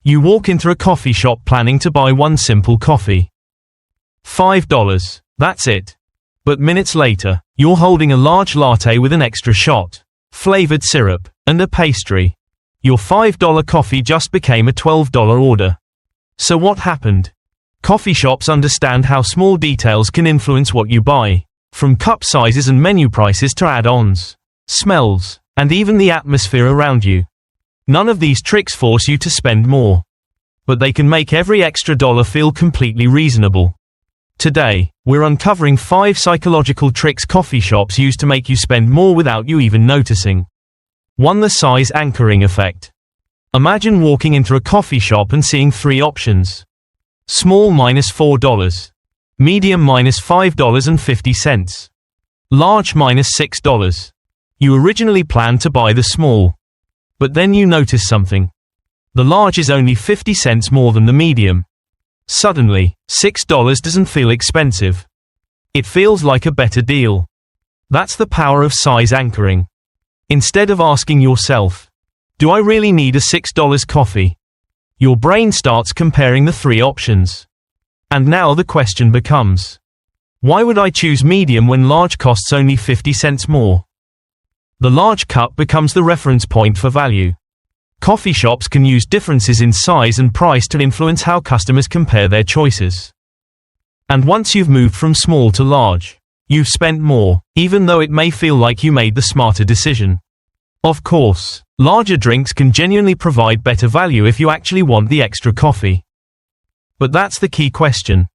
You walk into a coffee shop planning to buy one simple coffee. $5. That's it. But minutes later, you're holding a large latte with an extra shot, flavored syrup, and a pastry. Your $5 coffee just became a $12 order. So what happened? Coffee shops understand how small details can influence what you buy, from cup sizes and menu prices to add-ons, smells, and even the atmosphere around you. None of these tricks force you to spend more, but they can make every extra dollar feel completely reasonable. Today, we're uncovering 5 psychological tricks coffee shops use to make you spend more without you even noticing. 1. The size anchoring effect. Imagine walking into a coffee shop and seeing 3 options. Small -$4. Medium -$5.50. Large -$6. You originally planned to buy the small. But then you notice something. The large is only 50 cents more than the medium. Suddenly, $6 doesn't feel expensive. It feels like a better deal. That's the power of size anchoring. Instead of asking yourself, do I really need a $6 coffee? Your brain starts comparing the 3 options. And now the question becomes, why would I choose medium when large costs only 50 cents more? The large cup becomes the reference point for value. Coffee shops can use differences in size and price to influence how customers compare their choices. And once you've moved from small to large, you've spent more, even though it may feel like you made the smarter decision. Of course, larger drinks can genuinely provide better value if you actually want the extra coffee. But that's the key question.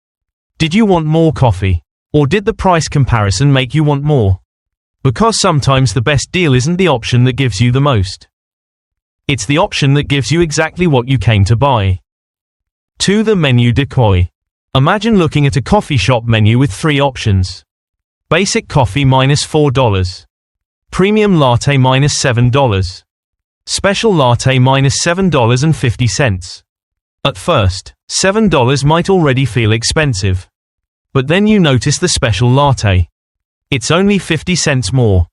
Did you want more coffee? Or did the price comparison make you want more? Because sometimes the best deal isn't the option that gives you the most. It's the option that gives you exactly what you came to buy. 2. The menu decoy. Imagine looking at a coffee shop menu with 3 options. Basic coffee -$4. Premium latte -$7. Special latte -$7.50. At first, $7 might already feel expensive. But then you notice the special latte. It's only 50 cents more.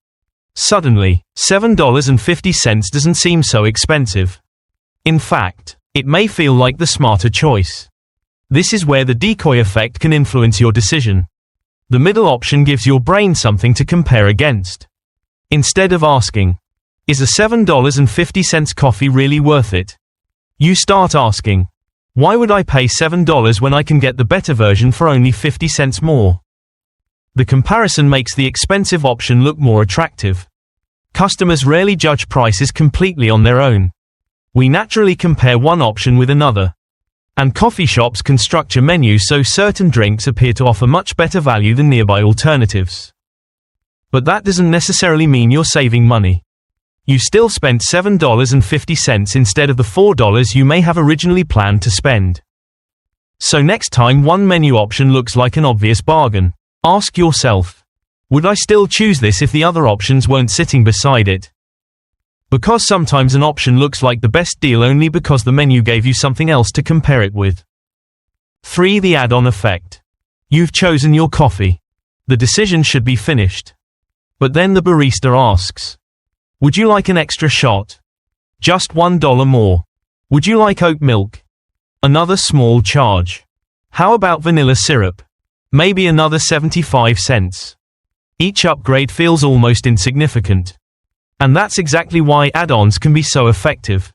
Suddenly, $7.50 doesn't seem so expensive. In fact, it may feel like the smarter choice. This is where the decoy effect can influence your decision. The middle option gives your brain something to compare against. Instead of asking, is a $7.50 coffee really worth it? You start asking, why would I pay $7 when I can get the better version for only 50 cents more? The comparison makes the expensive option look more attractive. Customers rarely judge prices completely on their own. We naturally compare one option with another. And coffee shops can structure menus so certain drinks appear to offer much better value than nearby alternatives. But that doesn't necessarily mean you're saving money. You still spent $7.50 instead of the $4 you may have originally planned to spend. So next time one menu option looks like an obvious bargain, ask yourself, would I still choose this if the other options weren't sitting beside it? Because sometimes an option looks like the best deal only because the menu gave you something else to compare it with. 3. The add-on effect. You've chosen your coffee. The decision should be finished. But then the barista asks, would you like an extra shot? Just $1 more. Would you like oat milk? Another small charge. How about vanilla syrup? Maybe another 75 cents. Each upgrade feels almost insignificant. And that's exactly why add-ons can be so effective.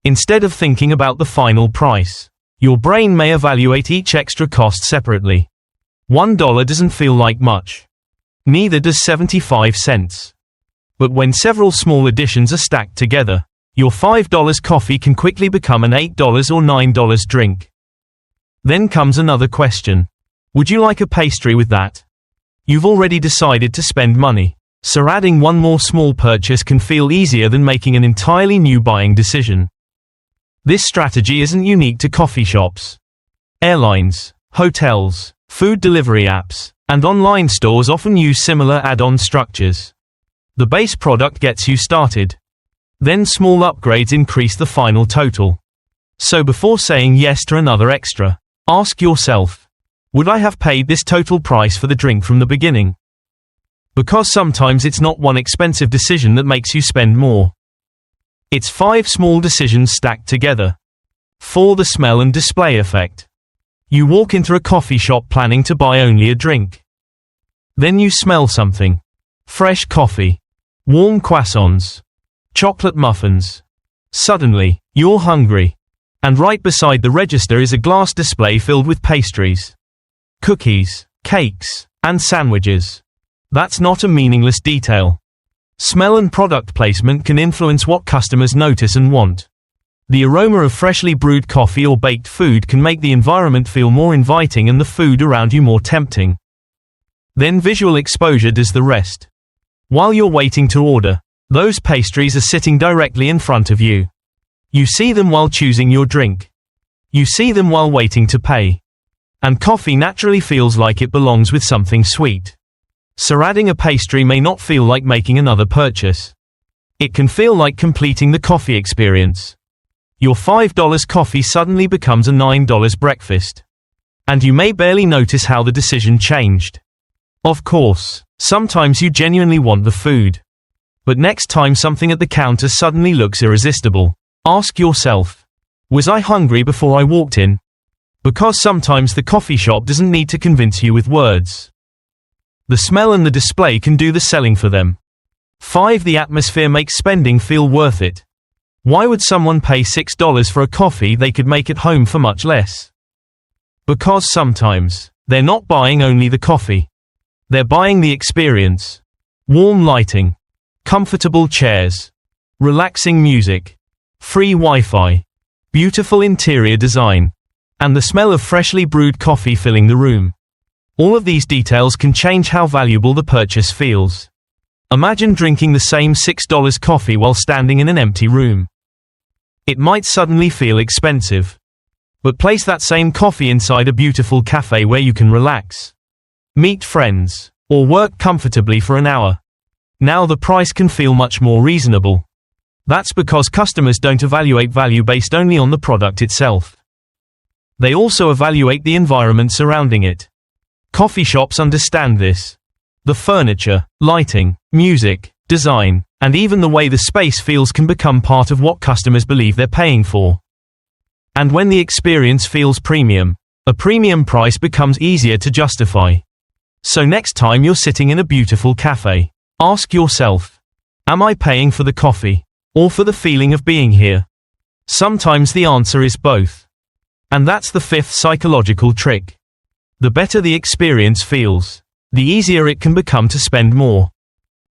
Instead of thinking about the final price, your brain may evaluate each extra cost separately. $1 doesn't feel like much. Neither does 75 cents. But when several small additions are stacked together, your $5 coffee can quickly become an $8 or $9 drink. Then comes another question. Would you like a pastry with that? You've already decided to spend money, so adding one more small purchase can feel easier than making an entirely new buying decision. This strategy isn't unique to coffee shops. Airlines, hotels, food delivery apps, and online stores often use similar add-on structures. The base product gets you started. Then small upgrades increase the final total. So before saying yes to another extra, ask yourself, would I have paid this total price for the drink from the beginning? Because sometimes it's not one expensive decision that makes you spend more. It's 5 small decisions stacked together. 4. The smell and display effect. You walk into a coffee shop planning to buy only a drink. Then you smell something. Fresh coffee. Warm croissants. Chocolate muffins. Suddenly, you're hungry. And right beside the register is a glass display filled with pastries, cookies, cakes, and sandwiches. That's not a meaningless detail. Smell and product placement can influence what customers notice and want. The aroma of freshly brewed coffee or baked food can make the environment feel more inviting and the food around you more tempting. Then visual exposure does the rest. While you're waiting to order, those pastries are sitting directly in front of you. You see them while choosing your drink. You see them while waiting to pay. And coffee naturally feels like it belongs with something sweet. So adding a pastry may not feel like making another purchase. It can feel like completing the coffee experience. Your $5 coffee suddenly becomes a $9 breakfast. And you may barely notice how the decision changed. Of course, sometimes you genuinely want the food. But next time something at the counter suddenly looks irresistible, ask yourself, was I hungry before I walked in? Because sometimes the coffee shop doesn't need to convince you with words. The smell and the display can do the selling for them. 5. The atmosphere makes spending feel worth it. Why would someone pay $6 for a coffee they could make at home for much less? Because sometimes, they're not buying only the coffee. They're buying the experience. Warm lighting. Comfortable chairs. Relaxing music. Free Wi-Fi. Beautiful interior design. And the smell of freshly brewed coffee filling the room. All of these details can change how valuable the purchase feels. Imagine drinking the same $6 coffee while standing in an empty room. It might suddenly feel expensive. But place that same coffee inside a beautiful cafe where you can relax, meet friends, or work comfortably for an hour. Now the price can feel much more reasonable. That's because customers don't evaluate value based only on the product itself. They also evaluate the environment surrounding it. Coffee shops understand this. The furniture, lighting, music, design, and even the way the space feels can become part of what customers believe they're paying for. And when the experience feels premium, a premium price becomes easier to justify. So next time you're sitting in a beautiful cafe, ask yourself, am I paying for the coffee, or for the feeling of being here? Sometimes the answer is both. And that's the 5th psychological trick. The better the experience feels, the easier it can become to spend more.